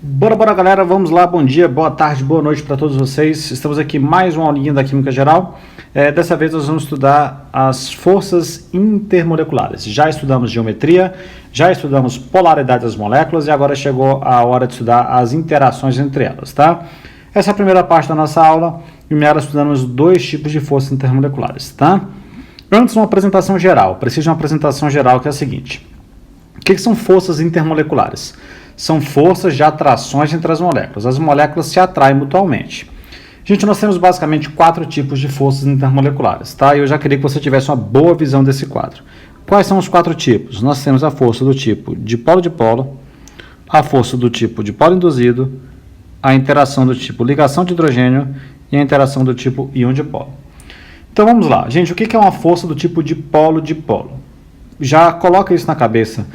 Bora, galera, vamos lá, bom dia, boa tarde, boa noite para todos vocês. Estamos aqui mais uma aulinha da Química Geral. Dessa vez nós vamos estudar as forças intermoleculares. Já estudamos geometria, já estudamos polaridade das moléculas e agora chegou a hora de estudar as interações entre elas, tá? Essa é a primeira parte da nossa aula e nela estudamos dois tipos de forças intermoleculares, tá? Antes, uma apresentação geral. Preciso de uma apresentação geral que é a seguinte. O que são forças intermoleculares? São forças de atrações entre as moléculas. As moléculas se atraem mutualmente. Gente, nós temos basicamente 4 tipos de forças intermoleculares, tá? Eu já queria que você tivesse uma boa visão desse quadro. Quais são os 4 tipos? Nós temos a força do tipo dipolo-dipolo, a força do tipo dipolo induzido, a interação do tipo ligação de hidrogênio e a interação do tipo íon-dipolo. Então vamos lá. Gente, o que é uma força do tipo dipolo-dipolo? Já coloca isso na cabeça.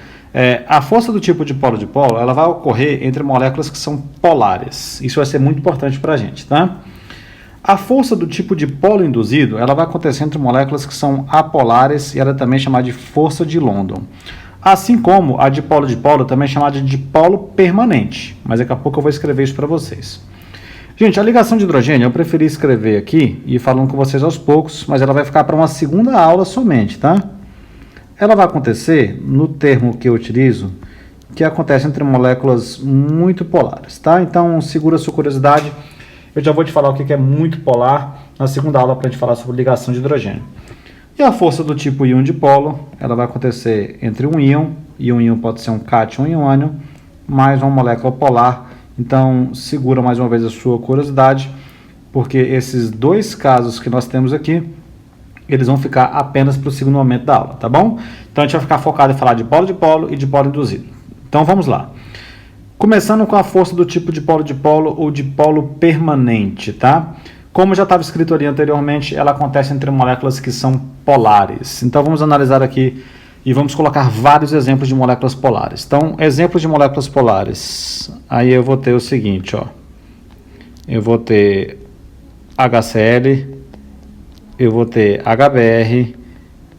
A força do tipo dipolo-dipolo, ela vai ocorrer entre moléculas que são polares. Isso vai ser muito importante para a gente, tá? A força do tipo dipolo induzido, ela vai acontecer entre moléculas que são apolares e ela é também chamada de força de London. Assim como a dipolo-dipolo também é chamada de dipolo permanente. Mas daqui a pouco eu vou escrever isso para vocês. Gente, a ligação de hidrogênio eu preferi escrever aqui e falando com vocês aos poucos, mas ela vai ficar para uma segunda aula somente, tá? Ela vai acontecer no termo que eu utilizo, que acontece entre moléculas muito polares, tá? Então, segura sua curiosidade. Eu já vou te falar o que é muito polar na segunda aula para a gente falar sobre ligação de hidrogênio. E a força do tipo íon-dipolo, ela vai acontecer entre um íon, e um íon pode ser um cátion e um ânion, mais uma molécula polar. Então, segura mais uma vez a sua curiosidade, porque esses dois casos que nós temos aqui, eles vão ficar apenas para o segundo momento da aula, tá bom? Então, a gente vai ficar focado em falar de dipolo-dipolo e dipolo induzido. Então, vamos lá. Começando com a força do tipo dipolo-dipolo ou dipolo permanente, tá? Como já estava escrito ali anteriormente, ela acontece entre moléculas que são polares. Então, vamos analisar aqui e vamos colocar vários exemplos de moléculas polares. Então, exemplos de moléculas polares. Aí eu vou ter o seguinte, ó. Eu vou ter HCl, eu vou ter HBr,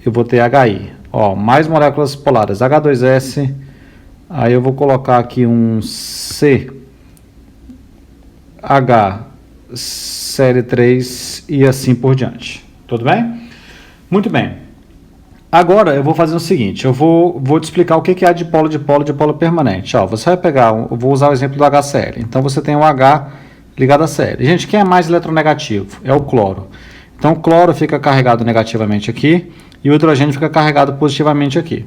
eu vou ter HI. Ó, mais moléculas polares, H2S, aí eu vou colocar aqui um C, H, Cl3 e assim por diante. Tudo bem? Muito bem. Agora eu vou fazer o seguinte, eu vou te explicar o que é dipolo permanente. Ó, você vai pegar, eu vou usar o exemplo do HCl. Então você tem o H ligado a Cl. Gente, quem é mais eletronegativo? É o cloro. Então, o cloro fica carregado negativamente aqui e o hidrogênio fica carregado positivamente aqui.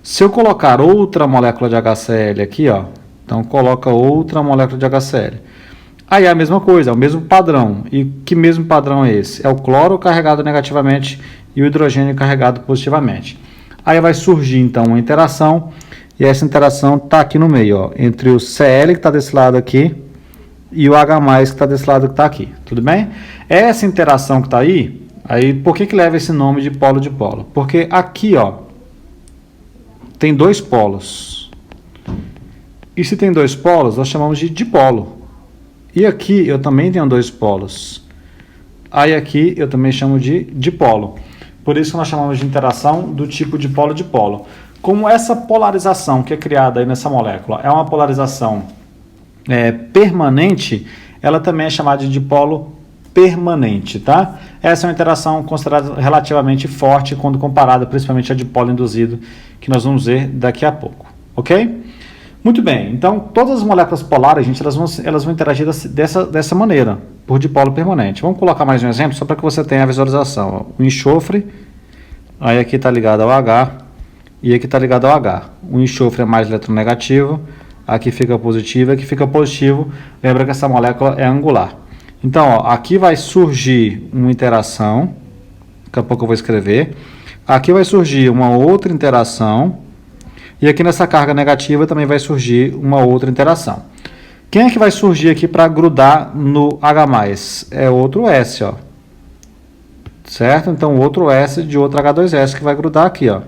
Se eu colocar outra molécula de HCl aqui, ó, então coloca outra molécula de HCl. Aí é a mesma coisa, é o mesmo padrão. E que mesmo padrão é esse? É o cloro carregado negativamente e o hidrogênio carregado positivamente. Aí vai surgir, então, uma interação e essa interação está aqui no meio, ó, entre o Cl que está desse lado aqui e o H+, que está desse lado que está aqui, tudo bem? Essa interação que está aí, por que leva esse nome de polo-dipolo? Porque aqui, ó, tem dois polos. E se tem dois polos, nós chamamos de dipolo. E aqui eu também tenho dois polos. Aí aqui eu também chamo de dipolo. Por isso que nós chamamos de interação do tipo dipolo-dipolo. Como essa polarização que é criada aí nessa molécula é uma polarização permanente, ela também é chamada de dipolo permanente, tá? Essa é uma interação considerada relativamente forte quando comparada principalmente a dipolo induzido, que nós vamos ver daqui a pouco, ok? Muito bem, então todas as moléculas polares, gente, elas vão interagir dessa maneira, por dipolo permanente. Vamos colocar mais um exemplo, só para que você tenha a visualização. Ó. O enxofre, aí aqui está ligado ao H, e aqui está ligado ao H. O enxofre é mais eletronegativo, aqui fica positivo, aqui fica positivo. Lembra que essa molécula é angular. Então, ó, aqui vai surgir uma interação, daqui a pouco eu vou escrever. Aqui vai surgir uma outra interação, e aqui nessa carga negativa também vai surgir uma outra interação. Quem é que vai surgir aqui para grudar no H+? É outro S, ó. Certo? Então, outro S de outro H2S que vai grudar aqui, ó.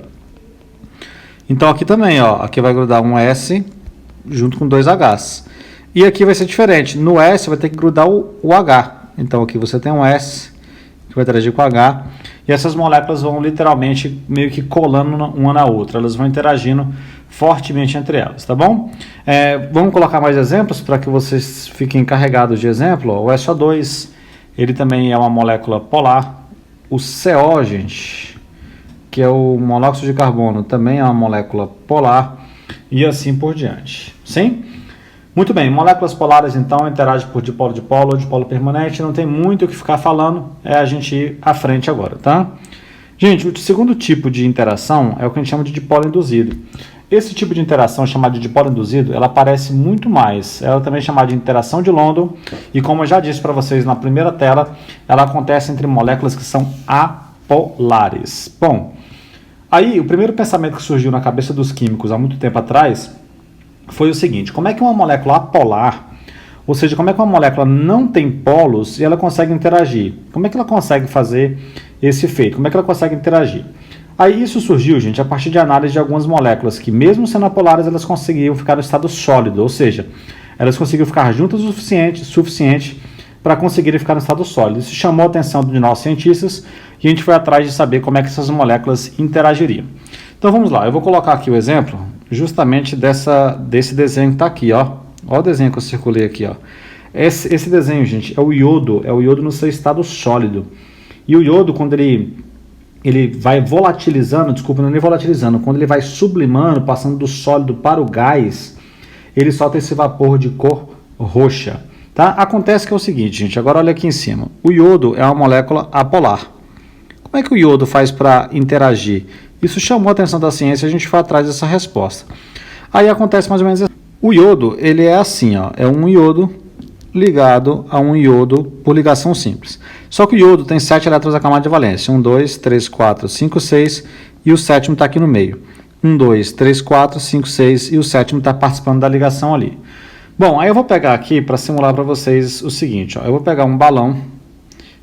Então, aqui também, ó, aqui vai grudar um S junto com dois Hs. E aqui vai ser diferente. No S vai ter que grudar o H. Então aqui você tem um S que vai interagir com o H. E essas moléculas vão literalmente meio que colando uma na outra. Elas vão interagindo fortemente entre elas, tá bom? Vamos colocar mais exemplos para que vocês fiquem carregados de exemplo. O SO2, ele também é uma molécula polar. O CO, gente, que é o monóxido de carbono, também é uma molécula polar, e assim por diante. Sim? Muito bem, moléculas polares então interagem por dipolo-dipolo ou dipolo permanente, não tem muito o que ficar falando, a gente ir à frente agora, tá? Gente, o segundo tipo de interação é o que a gente chama de dipolo induzido. Esse tipo de interação, chamada de dipolo induzido, ela aparece muito mais. Ela também é chamada de interação de London, e como eu já disse para vocês na primeira tela, ela acontece entre moléculas que são apolares. Bom, aí o primeiro pensamento que surgiu na cabeça dos químicos há muito tempo atrás foi o seguinte: como é que uma molécula apolar, ou seja, como é que uma molécula não tem polos e ela consegue interagir? Como é que ela consegue fazer esse efeito? Como é que ela consegue interagir? Aí isso surgiu, gente, a partir de análise de algumas moléculas que, mesmo sendo apolares, elas conseguiam ficar no estado sólido, ou seja, elas conseguiam ficar juntas o suficiente para conseguirem ficar no estado sólido. Isso chamou a atenção de nós cientistas e a gente foi atrás de saber como é que essas moléculas interagiriam. Então vamos lá, eu vou colocar aqui o exemplo justamente desse desenho que está aqui, ó. Olha o desenho que eu circulei aqui, ó. Esse desenho, gente, é o iodo no seu estado sólido. E o iodo, quando ele vai volatilizando, desculpa, não é nem volatilizando, quando ele vai sublimando, passando do sólido para o gás, ele solta esse vapor de cor roxa. Tá? Acontece que é o seguinte, gente, agora olha aqui em cima. O iodo é uma molécula apolar. Como é que o iodo faz para interagir? Isso chamou a atenção da ciência e a gente foi atrás dessa resposta. Aí acontece mais ou menos assim. O iodo, ele é assim, ó, é um iodo ligado a um iodo por ligação simples. Só que o iodo tem 7 elétrons na camada de valência. 1, 2, 3, 4, 5, 6 e o sétimo está aqui no meio. 1, 2, 3, 4, 5, 6 e o sétimo está participando da ligação ali. Bom, aí eu vou pegar aqui para simular para vocês o seguinte, ó, eu vou pegar um balão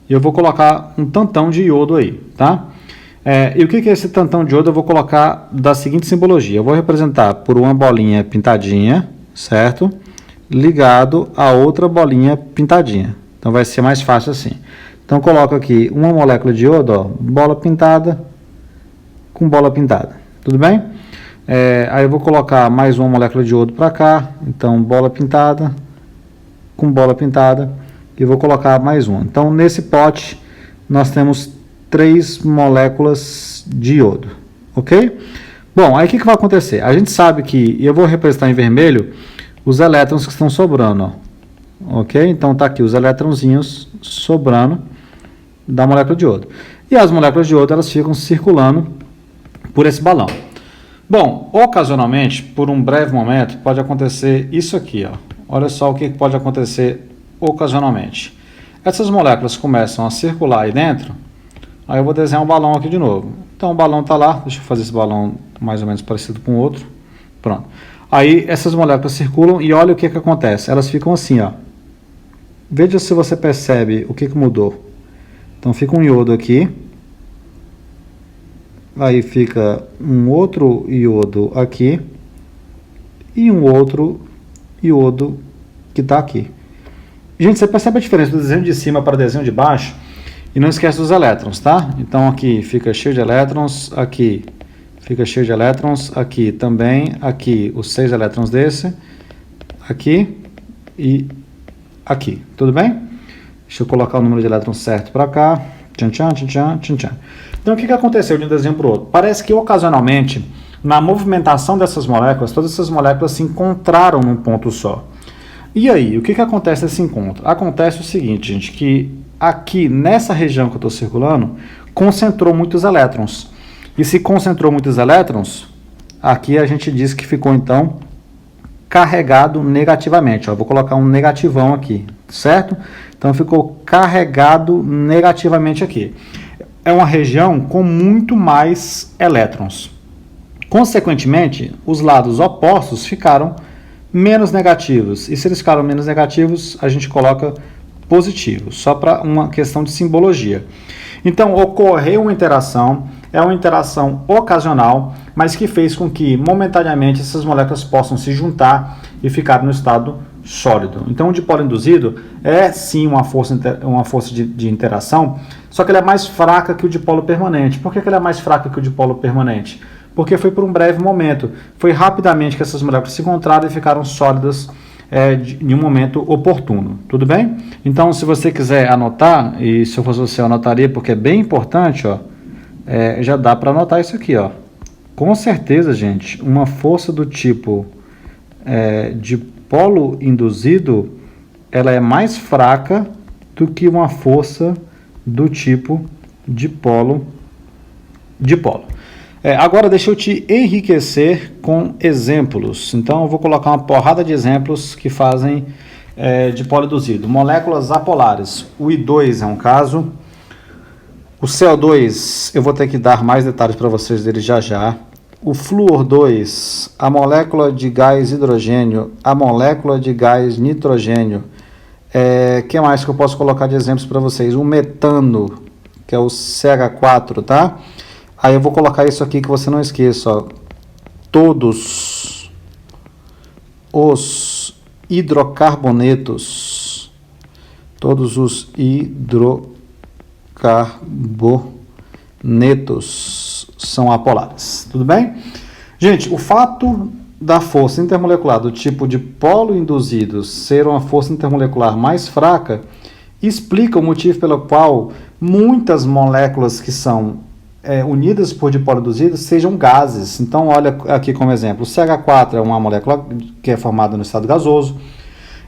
e eu vou colocar um tantão de iodo aí, tá? E o que é esse tantão de iodo? Eu vou colocar da seguinte simbologia. Eu vou representar por uma bolinha pintadinha, certo? Ligado a outra bolinha pintadinha. Então vai ser mais fácil assim. Então coloco aqui uma molécula de iodo, ó, bola pintada com bola pintada. Tudo bem? Aí eu vou colocar mais uma molécula de iodo para cá. Então bola pintada com bola pintada. E vou colocar mais uma. Então nesse pote nós temos 3 moléculas de iodo, ok? Bom, aí o que vai acontecer? A gente sabe que, e eu vou representar em vermelho, os elétrons que estão sobrando, ó, ok? Então tá aqui os elétronzinhos sobrando da molécula de iodo. E as moléculas de iodo, elas ficam circulando por esse balão. Bom, ocasionalmente, por um breve momento, pode acontecer isso aqui, ó. Olha só o que pode acontecer ocasionalmente. Essas moléculas começam a circular aí dentro. Aí eu vou desenhar um balão aqui de novo. Então o balão está lá, deixa eu fazer esse balão mais ou menos parecido com o outro. Pronto. Aí essas moléculas circulam e olha o que acontece. Elas ficam assim, ó. Veja se você percebe o que mudou. Então fica um iodo aqui. Aí fica um outro iodo aqui. E um outro iodo que está aqui. Gente, você percebe a diferença do desenho de cima para o desenho de baixo? E não esquece dos elétrons, tá? Então aqui fica cheio de elétrons, aqui fica cheio de elétrons, aqui também, aqui os 6 elétrons desse, aqui e aqui, tudo bem? Deixa eu colocar o número de elétrons certo para cá, tchan, tchan, tchan, tchan, tchan. Então o que aconteceu de um desenho para o outro? Parece que ocasionalmente, na movimentação dessas moléculas, todas essas moléculas se encontraram num ponto só. E aí, o que acontece nesse encontro? Acontece o seguinte, gente, que aqui nessa região que eu estou circulando, concentrou muitos elétrons. E se concentrou muitos elétrons, aqui a gente diz que ficou então carregado negativamente. Ó, vou colocar um negativão aqui, certo? Então ficou carregado negativamente aqui. É uma região com muito mais elétrons. Consequentemente, os lados opostos ficaram menos negativos. E se eles ficaram menos negativos, a gente coloca positivo, só para uma questão de simbologia. Então, ocorreu uma interação, é uma interação ocasional, mas que fez com que, momentaneamente, essas moléculas possam se juntar e ficar no estado sólido. Então, o dipolo induzido é, sim, uma força de interação, só que ela é mais fraca que o dipolo permanente. Por que ela é mais fraca que o dipolo permanente? Porque foi por um breve momento. Foi rapidamente que essas moléculas se encontraram e ficaram sólidas em um momento oportuno. Tudo bem? Então, se você quiser anotar, e se eu fosse você, eu anotaria, porque é bem importante, ó, já dá para anotar isso aqui, ó. Com certeza, gente, uma força do tipo de polo induzido, ela é mais fraca do que uma força do tipo de polo. Agora deixa eu te enriquecer com exemplos. Então eu vou colocar uma porrada de exemplos que fazem de polo induzido. Moléculas apolares. O I2 é um caso. O CO2, eu vou ter que dar mais detalhes para vocês dele já já. O flúor 2, a molécula de gás hidrogênio, a molécula de gás nitrogênio. Que mais que eu posso colocar de exemplos para vocês? O metano, que é o CH4, tá? Aí eu vou colocar isso aqui que você não esqueça, ó. Todos os hidrocarbonetos, todos os hidrocarbonetos são apolares, tudo bem? Gente, o fato da força intermolecular do tipo de polo induzido ser uma força intermolecular mais fraca explica o motivo pelo qual muitas moléculas que são unidas por dipolo induzido sejam gases. Então, olha aqui como exemplo, o CH4 é uma molécula que é formada no estado gasoso,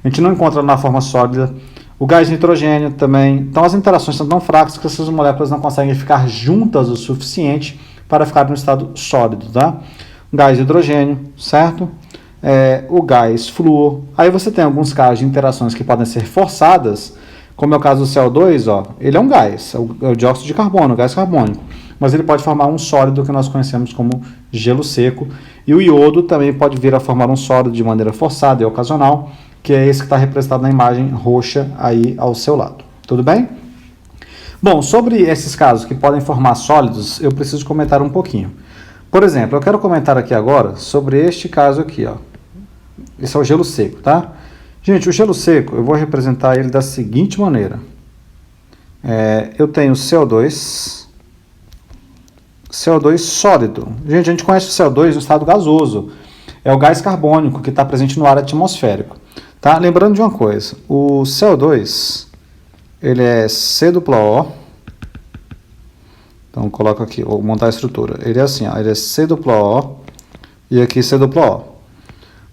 a gente não encontra na forma sólida. O gás nitrogênio também. Então, as interações são tão fracas que essas moléculas não conseguem ficar juntas o suficiente para ficar no estado sólido, tá? O gás hidrogênio, certo? O gás flúor. Aí você tem alguns casos de interações que podem ser forçadas, como é o caso do CO2, ó, ele é um gás, é o dióxido de carbono, o gás carbônico, mas ele pode formar um sólido que nós conhecemos como gelo seco, e o iodo também pode vir a formar um sólido de maneira forçada e ocasional, que é esse que está representado na imagem roxa aí ao seu lado. Tudo bem? Bom, sobre esses casos que podem formar sólidos, eu preciso comentar um pouquinho. Por exemplo, eu quero comentar aqui agora sobre este caso aqui, ó. Esse é o gelo seco, tá? Gente, o gelo seco, eu vou representar ele da seguinte maneira. Eu tenho CO2 sólido. Gente, a gente conhece o CO2 no estado gasoso. É o gás carbônico que está presente no ar atmosférico. Tá? Lembrando de uma coisa, o CO2, ele é C+O. Então, coloco aqui, vou montar a estrutura. Ele é assim, ó, ele é C+O e aqui C+O.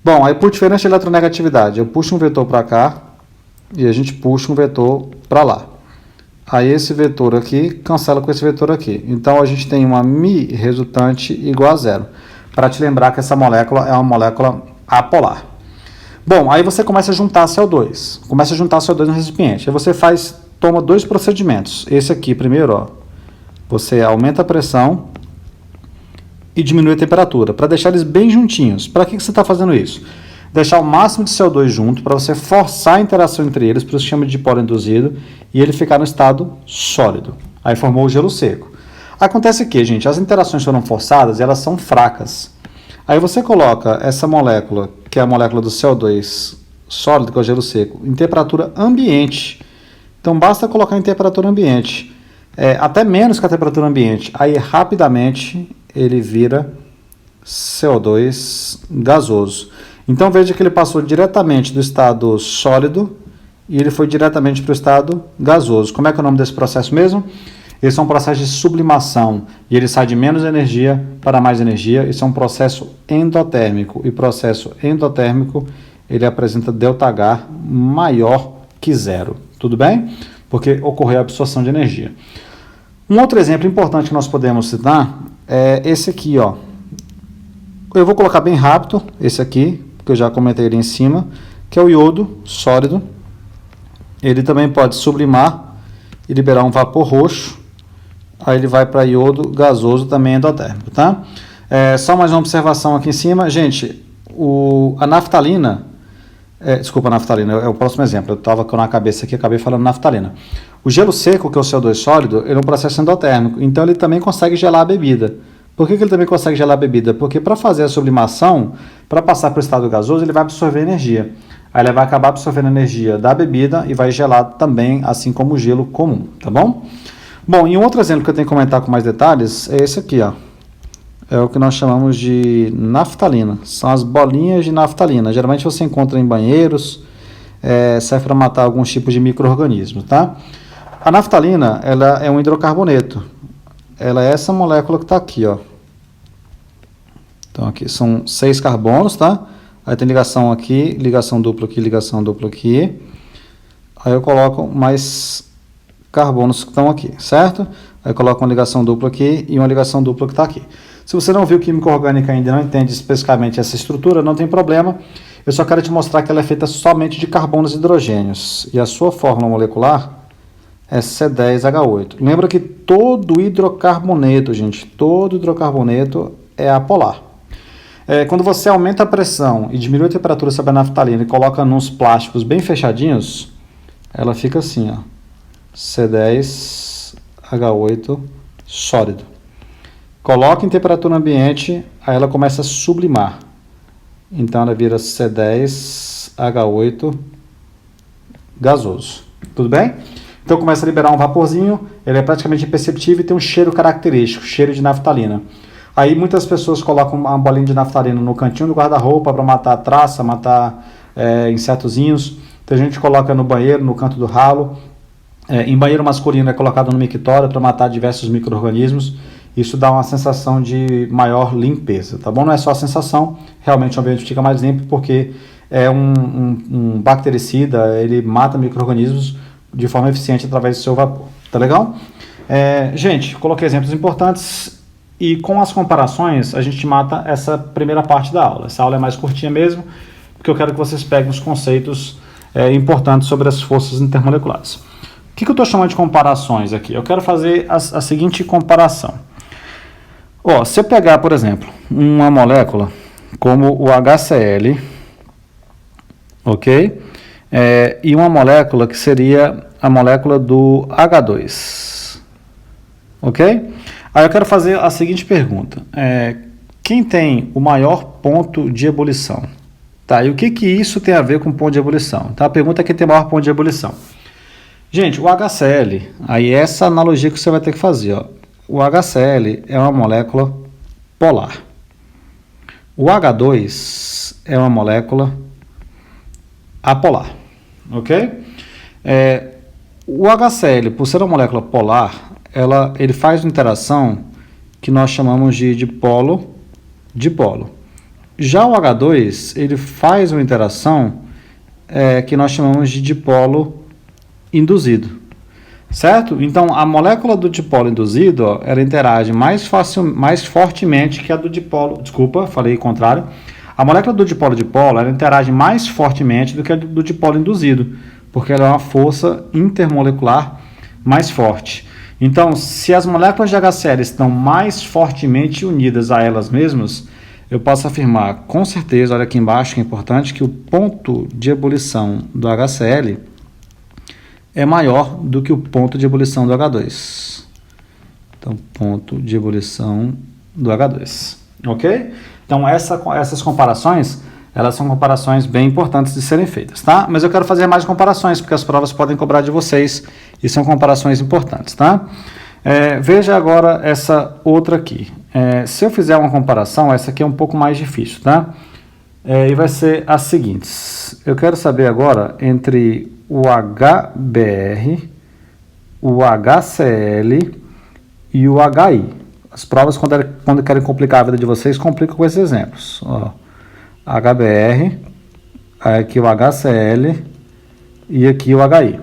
Bom, aí por diferença de eletronegatividade, eu puxo um vetor para cá e a gente puxa um vetor para lá. Aí esse vetor aqui cancela com esse vetor aqui. Então a gente tem uma μ resultante igual a zero. Para te lembrar que essa molécula é uma molécula apolar. Bom, aí você começa a juntar CO2. Começa a juntar CO2 no recipiente. Aí você toma dois procedimentos. Esse aqui primeiro, ó, você aumenta a pressão e diminui a temperatura, para deixar eles bem juntinhos. Para que você está fazendo isso? Deixar o máximo de CO2 junto, para você forçar a interação entre eles, por isso chama de dipolo induzido, e ele ficar no estado sólido. Aí formou o gelo seco. Acontece que, gente, as interações foram forçadas e elas são fracas. Aí você coloca essa molécula, que é a molécula do CO2 sólido, que é o gelo seco, em temperatura ambiente. Então basta colocar em temperatura ambiente, até menos que a temperatura ambiente. Aí rapidamente ele vira CO2 gasoso. Então veja que ele passou diretamente do estado sólido e ele foi diretamente para o estado gasoso. Como é que é o nome desse processo mesmo? Esse é um processo de sublimação e ele sai de menos energia para mais energia. Isso é um processo endotérmico e processo endotérmico ele apresenta ΔH maior que zero. Tudo bem? Porque ocorreu a absorção de energia. Um outro exemplo importante que nós podemos citar é esse aqui, ó. Eu vou colocar bem rápido esse aqui, que eu já comentei ali em cima, que é o iodo sólido. Ele também pode sublimar e liberar um vapor roxo. Aí ele vai para iodo gasoso, também endotérmico, tá? Só mais uma observação aqui em cima. Gente, a naftalina... desculpa, a naftalina, é o próximo exemplo. Eu estava com na cabeça aqui, acabei falando naftalina. O gelo seco, que é o CO2 sólido, ele é um processo endotérmico, então ele também consegue gelar a bebida. Por que ele também consegue gelar a bebida? Porque para fazer a sublimação, para passar para o estado gasoso, ele vai absorver energia. Aí ele vai acabar absorvendo energia da bebida e vai gelar também, assim como o gelo comum, tá bom? Bom, e um outro exemplo que eu tenho que comentar com mais detalhes é esse aqui, ó. é o que nós chamamos de naftalina. São as bolinhas de naftalina. Geralmente você encontra em banheiros, serve para matar alguns tipos de micro-organismos, tá? A naftalina, ela é um hidrocarboneto. Ela é essa molécula que está aqui, ó. Então aqui são 6 carbonos, tá? Aí tem ligação aqui, ligação dupla aqui, ligação dupla aqui. Aí eu coloco mais carbonos que estão aqui, certo? Aí eu coloco uma ligação dupla aqui e uma ligação dupla que está aqui. Se você não viu química orgânica ainda e não entende especificamente essa estrutura, não tem problema. Eu só quero te mostrar que ela é feita somente de carbonos e hidrogênios. E a sua fórmula molecular é C10H8. Lembra que todo hidrocarboneto, gente, todo hidrocarboneto é apolar. Quando você aumenta a pressão e diminui a temperatura sobre a naftalina e coloca nos plásticos bem fechadinhos, ela fica assim, ó, C10H8 sólido. Coloca em temperatura ambiente, aí ela começa a sublimar. Então ela vira C10H8 gasoso. Tudo bem? Então começa a liberar um vaporzinho, ele é praticamente imperceptível e tem um cheiro característico, cheiro de naftalina. Aí muitas pessoas colocam uma bolinha de naftalina no cantinho do guarda-roupa para matar traça, matar insetozinhos. Tem gente que coloca no banheiro, no canto do ralo. Em banheiro masculino é colocado no mictório para matar diversos micro-organismos. Isso dá uma sensação de maior limpeza, tá bom? Não é só a sensação, realmente o ambiente fica mais limpo porque é um bactericida, ele mata micro-organismos de forma eficiente através do seu vapor, tá legal? Gente, coloquei exemplos importantes e com as comparações a gente mata essa primeira parte da aula. Essa aula é mais curtinha mesmo, porque eu quero que vocês peguem os conceitos importantes sobre as forças intermoleculares. O que eu estou chamando de comparações aqui? Eu quero fazer a seguinte comparação. Se eu pegar, por exemplo, uma molécula como o HCl, ok? E uma molécula que seria a molécula do H2, ok? Aí eu quero fazer a seguinte pergunta. Quem tem o maior ponto de ebulição? Tá, e o que isso tem a ver com ponto de ebulição? Tá, a pergunta é quem tem o maior ponto de ebulição. Gente, o HCl, aí essa analogia que você vai ter que fazer, ó. O HCl é uma molécula polar. O H2 é uma molécula apolar, ok? O HCl, por ser uma molécula polar, ele faz uma interação que nós chamamos de dipolo-dipolo. Já o H2, ele faz uma interação que nós chamamos de dipolo induzido. Certo? Então, a molécula do dipolo induzido, ela interage mais fortemente que a do dipolo... Desculpa, falei o contrário. A molécula do dipolo-dipolo, ela interage mais fortemente do que a do dipolo induzido, porque ela é uma força intermolecular mais forte. Então, se as moléculas de HCl estão mais fortemente unidas a elas mesmas, eu posso afirmar com certeza, olha aqui embaixo que é importante, que o ponto de ebulição do HCl é maior do que o ponto de ebulição do H2. Então, ponto de ebulição do H2. Ok? Então, essas comparações, elas são comparações bem importantes de serem feitas, tá? Mas eu quero fazer mais comparações, porque as provas podem cobrar de vocês e são comparações importantes, tá? Veja agora essa outra aqui. Se eu fizer uma comparação, essa aqui é um pouco mais difícil, tá? E vai ser as seguintes. Eu quero saber agora entre o HBr, o HCl e o HI. As provas, quando querem complicar a vida de vocês, complicam com esses exemplos. HBr, aqui o HCl e aqui o HI.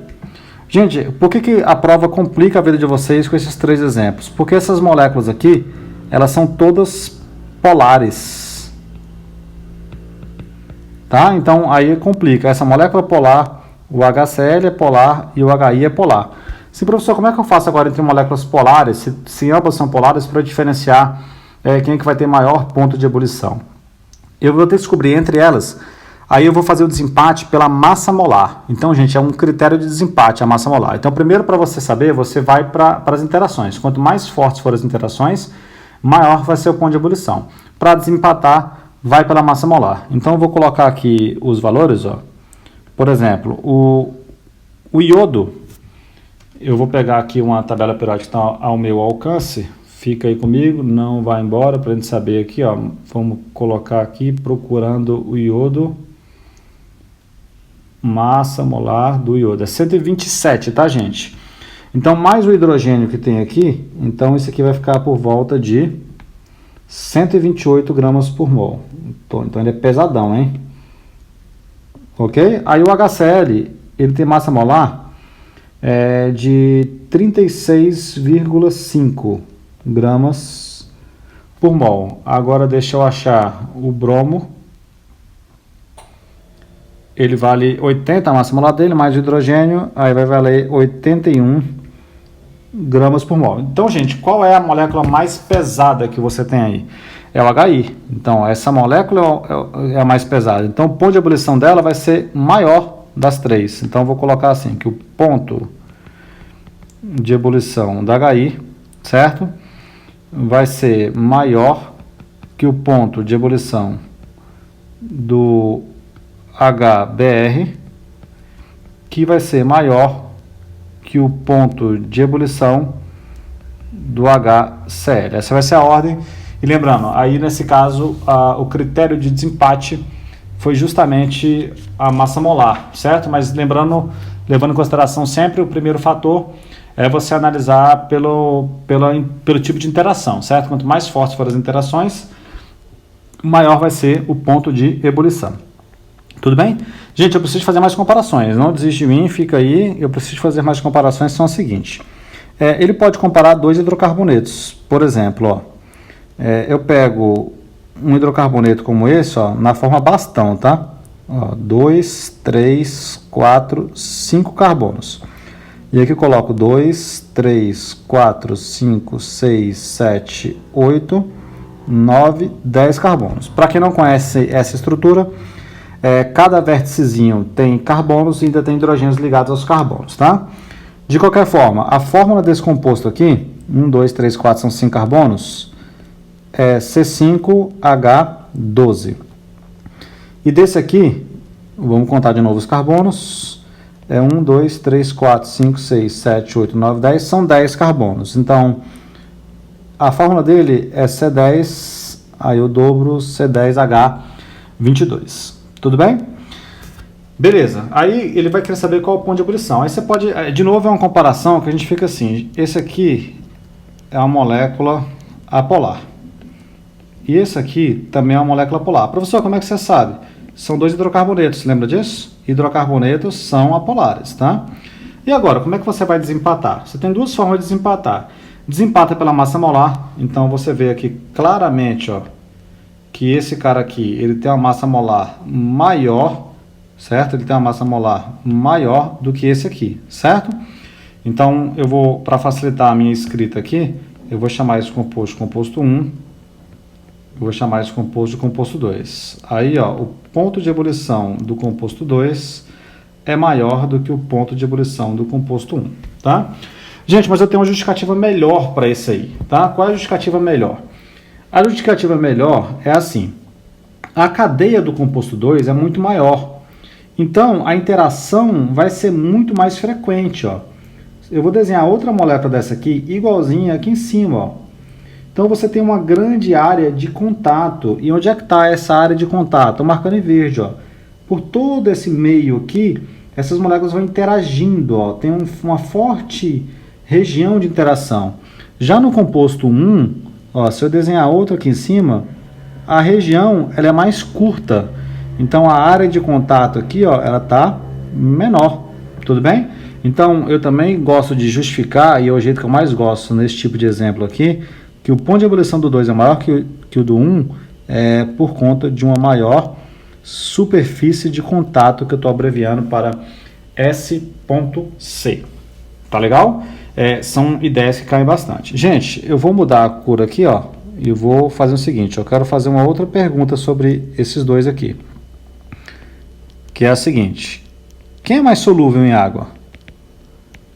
Gente, por que a prova complica a vida de vocês com esses 3 exemplos? Porque essas moléculas aqui, elas são todas polares. Tá? Então, aí complica. Essa molécula polar, o HCl é polar e o HI é polar. Sim, professor, como é que eu faço agora entre moléculas polares, se ambas são polares, para diferenciar quem é que vai ter maior ponto de ebulição? Eu vou ter que descobrir entre elas, aí eu vou fazer o desempate pela massa molar. Então, gente, é um critério de desempate a massa molar. Então, primeiro, para você saber, você vai para as interações. Quanto mais fortes forem as interações, maior vai ser o ponto de ebulição. Para desempatar, vai pela massa molar. Então, eu vou colocar aqui os valores, ó. Por exemplo, o iodo, eu vou pegar aqui uma tabela periódica que está ao meu alcance, Fica aí comigo, não vai embora, para a gente saber aqui, ó. Vamos colocar aqui, procurando o iodo. Massa molar do iodo. É 127, tá, gente? Então, mais o hidrogênio que tem aqui, então isso aqui vai ficar por volta de 128 gramas por mol. Então, ele é pesadão, hein? Ok? Aí o HCl, ele tem massa molar de 36,5 gramas por mol. Agora deixa eu achar o bromo. Ele vale 80 a massa molar dele, mais o hidrogênio, aí vai valer 81 gramas por mol. Então, gente, qual é a molécula mais pesada que você tem aí? É o HI. Então, essa molécula é a mais pesada. Então, o ponto de ebulição dela vai ser maior das três. Então, eu vou colocar assim, que o ponto de ebulição da HI, certo? Vai ser maior que o ponto de ebulição do HBr, que vai ser maior que o ponto de ebulição do HCl. Essa vai ser a ordem. E lembrando, aí nesse caso, o critério de desempate foi justamente a massa molar, certo? Mas lembrando, levando em consideração sempre o primeiro fator, é você analisar pelo tipo de interação, certo? Quanto mais fortes forem as interações, maior vai ser o ponto de ebulição. Tudo bem? Gente, eu preciso fazer mais comparações. Não desiste de mim, fica aí. Eu preciso fazer mais comparações. São as seguintes. Ele pode comparar dois hidrocarbonetos. Por exemplo, ó, eu pego um hidrocarboneto como esse, ó, na forma bastão, tá? 2, 3, 4, 5 carbonos. E aqui eu coloco 2, 3, 4, 5, 6, 7, 8, 9, 10 carbonos. Para quem não conhece essa estrutura, cada vérticezinho tem carbonos e ainda tem hidrogênios ligados aos carbonos, tá? De qualquer forma, a fórmula desse composto aqui, 1, 2, 3, 4, são 5 carbonos, é C5H12. E desse aqui, vamos contar de novo os carbonos, 1, 2, 3, 4, 5, 6, 7, 8, 9, 10, são 10 carbonos. Então, a fórmula dele é C10, aí eu dobro C10H22. Tudo bem? Beleza. Aí ele vai querer saber qual é o ponto de ebulição. Aí você pode, de novo, é uma comparação que a gente fica assim, esse aqui é uma molécula apolar. E esse aqui também é uma molécula polar. Professor, como é que você sabe? São dois hidrocarbonetos, lembra disso? Hidrocarbonetos são apolares, tá? E agora, como é que você vai desempatar? Você tem duas formas de desempatar. Desempata pela massa molar, então você vê aqui claramente, ó, que esse cara aqui, ele tem uma massa molar maior, certo? Ele tem uma massa molar maior do que esse aqui, certo? Então, eu vou, para facilitar a minha escrita aqui, eu vou chamar esse composto de composto 1, eu vou chamar esse composto de composto 2. Aí, ó, o ponto de ebulição do composto 2 é maior do que o ponto de ebulição do composto 1, tá? Gente, mas eu tenho uma justificativa melhor para esse aí, tá? Qual é a justificativa melhor? A justificativa melhor é assim, a cadeia do composto 2 é muito maior, então a interação vai ser muito mais frequente, ó. Eu vou desenhar outra molécula dessa aqui, igualzinha aqui em cima, ó. Então você tem uma grande área de contato, e onde é que está essa área de contato? Estou marcando em verde, ó. Por todo esse meio aqui, essas moléculas vão interagindo, ó. Tem uma forte região de interação. Já no composto 1, ó, se eu desenhar outro aqui em cima, a região ela é mais curta. Então a área de contato aqui, ó, ela está menor. Tudo bem? Então eu também gosto de justificar, e é o jeito que eu mais gosto nesse tipo de exemplo aqui, que o ponto de ebulição do 2 é maior que o do 1, por conta de uma maior superfície de contato, que eu estou abreviando para S.C. Tá legal? São ideias que caem bastante. Gente, eu vou mudar a cor aqui, ó, e vou fazer o seguinte, eu quero fazer uma outra pergunta sobre esses dois aqui, que é a seguinte: quem é mais solúvel em água?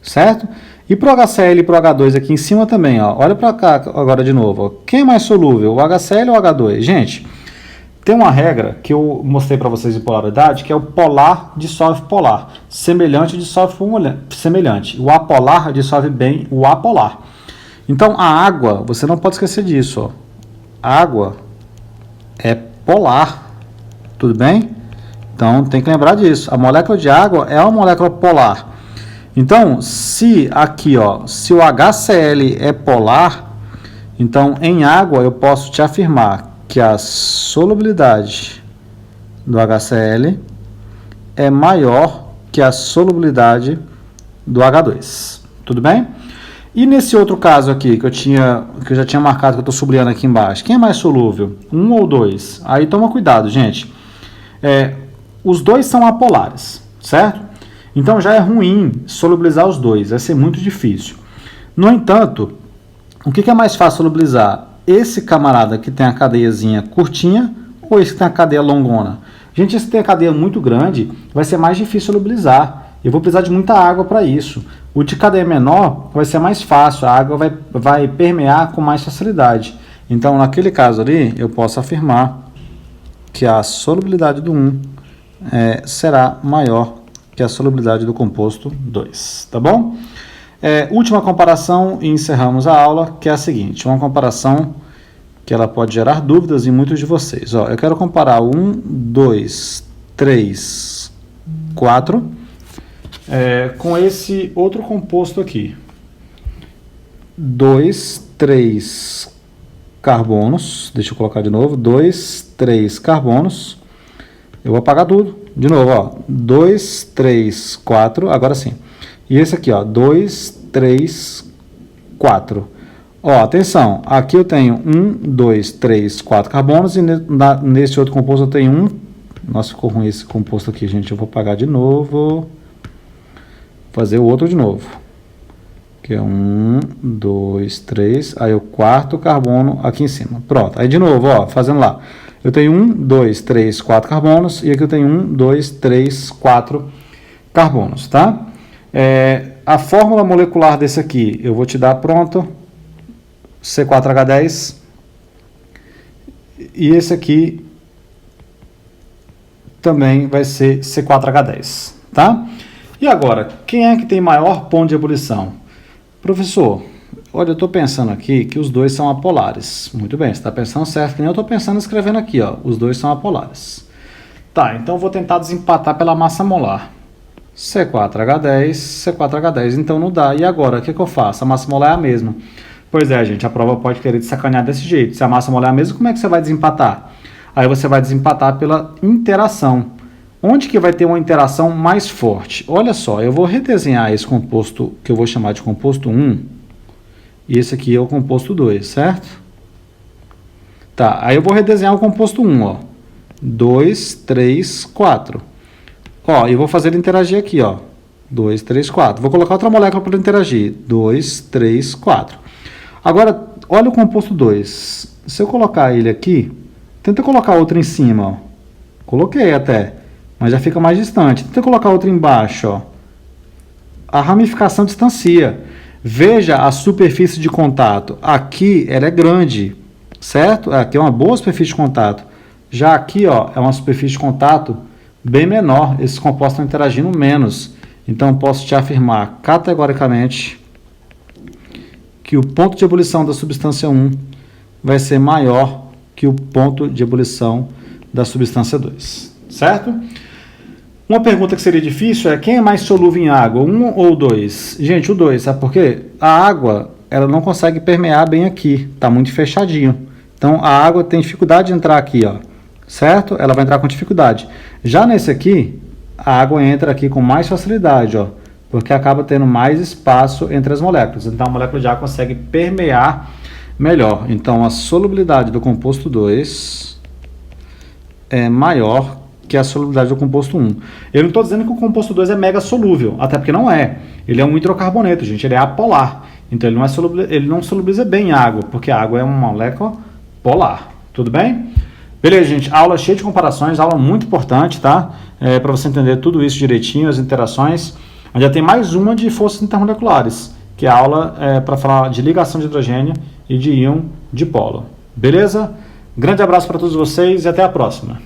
Certo? E para o HCl e para o H2 aqui em cima também, ó, olha para cá agora de novo, ó. Quem é mais solúvel, o HCl ou o H2? Gente, tem uma regra que eu mostrei para vocês de polaridade, que é o polar dissolve polar, semelhante dissolve semelhante. O apolar dissolve bem o apolar. Então, a água, você não pode esquecer disso, ó. A água é polar, tudo bem? Então, tem que lembrar disso. A molécula de água é uma molécula polar. Então, se aqui, ó, se o HCl é polar, então, em água, eu posso te afirmar que a solubilidade do HCl é maior que a solubilidade do H2. Tudo bem? E nesse outro caso aqui, que eu já tinha marcado, que eu estou sublinhando aqui embaixo, quem é mais solúvel? 1 ou 2? Aí toma cuidado, gente. Os dois são apolares, certo? Então já é ruim solubilizar os dois, vai ser muito difícil. No entanto, o que é mais fácil solubilizar? Esse camarada que tem a cadeiazinha curtinha ou esse que tem a cadeia longona? Gente, esse que tem a cadeia muito grande vai ser mais difícil solubilizar. Eu vou precisar de muita água para isso. O de cadeia menor vai ser mais fácil, a água vai permear com mais facilidade. Então, naquele caso ali, eu posso afirmar que a solubilidade do 1 será maior que a solubilidade do composto 2, tá bom? Última comparação e encerramos a aula, que é a seguinte, uma comparação que ela pode gerar dúvidas em muitos de vocês. Ó, eu quero comparar 1, 2, 3, 4 com esse outro composto aqui. 2, 3 carbonos, deixa eu colocar de novo, 2, 3 carbonos, eu vou apagar tudo, de novo, ó, 2, 3, 4, agora sim. E esse aqui, ó, 2, 3, 4. Ó, atenção, aqui eu tenho 1, 2, 3, 4 carbonos e nesse outro composto eu tenho 1. Nossa, ficou ruim esse composto aqui, gente. Eu vou apagar de novo. Fazer o outro de novo. Que é 1, 2, 3. Aí o quarto carbono aqui em cima. Pronto. Aí de novo, ó, fazendo lá. Eu tenho 1, 2, 3, 4 carbonos. E aqui eu tenho 1, 2, 3, 4 carbonos, tá? A fórmula molecular desse aqui, eu vou te dar pronto. C4H10. E esse aqui também vai ser C4H10, tá? E agora, quem é que tem maior ponto de ebulição? Professor, olha, eu estou pensando aqui que os dois são apolares. Muito bem, você está pensando certo, que nem eu estou pensando escrevendo aqui, ó. Os dois são apolares. Tá, então eu vou tentar desempatar pela massa molar. C4H10, C4H10, então não dá. E agora, o que eu faço? A massa molar é a mesma. Pois é, gente, a prova pode querer te sacanear desse jeito. Se a massa molar é a mesma, como é que você vai desempatar? Aí você vai desempatar pela interação. Onde que vai ter uma interação mais forte? Olha só, eu vou redesenhar esse composto que eu vou chamar de composto 1. E esse aqui é o composto 2, certo? Tá, aí eu vou redesenhar o composto 1, ó. 2, 3, 4. Ó, e vou fazer ele interagir aqui, ó. 2, 3, 4. Vou colocar outra molécula para ele interagir. 2, 3, 4. Agora, olha o composto 2. Se eu colocar ele aqui, tenta colocar outro em cima, ó. Coloquei até, mas já fica mais distante. Tenta colocar outro embaixo, ó. A ramificação distancia. Veja a superfície de contato. Aqui ela é grande, certo? Aqui é uma boa superfície de contato. Já aqui, ó, é uma superfície de contato bem menor. Esses compostos estão interagindo menos. Então, posso te afirmar categoricamente que o ponto de ebulição da substância 1 vai ser maior que o ponto de ebulição da substância 2, certo? Uma pergunta que seria difícil é quem é mais solúvel em água, 1 ou 2? Gente, o 2, sabe por quê? A água, ela não consegue permear bem aqui, está muito fechadinho. Então, a água tem dificuldade de entrar aqui, ó, certo? Ela vai entrar com dificuldade. Já nesse aqui, a água entra aqui com mais facilidade, ó, porque acaba tendo mais espaço entre as moléculas. Então, a molécula de água consegue permear melhor. Então, a solubilidade do composto 2 é maior que a solubilidade do composto 1. Eu não estou dizendo que o composto 2 é mega solúvel, até porque não é. Ele é um hidrocarboneto, gente, ele é apolar. Então, ele não solubiliza bem água, porque a água é uma molécula polar. Tudo bem? Beleza, gente, aula cheia de comparações, aula muito importante, tá? Para você entender tudo isso direitinho, as interações. Já tem mais uma de forças intermoleculares, que é a aula para falar de ligação de hidrogênio e de íon dipolo. Beleza? Grande abraço para todos vocês e até a próxima.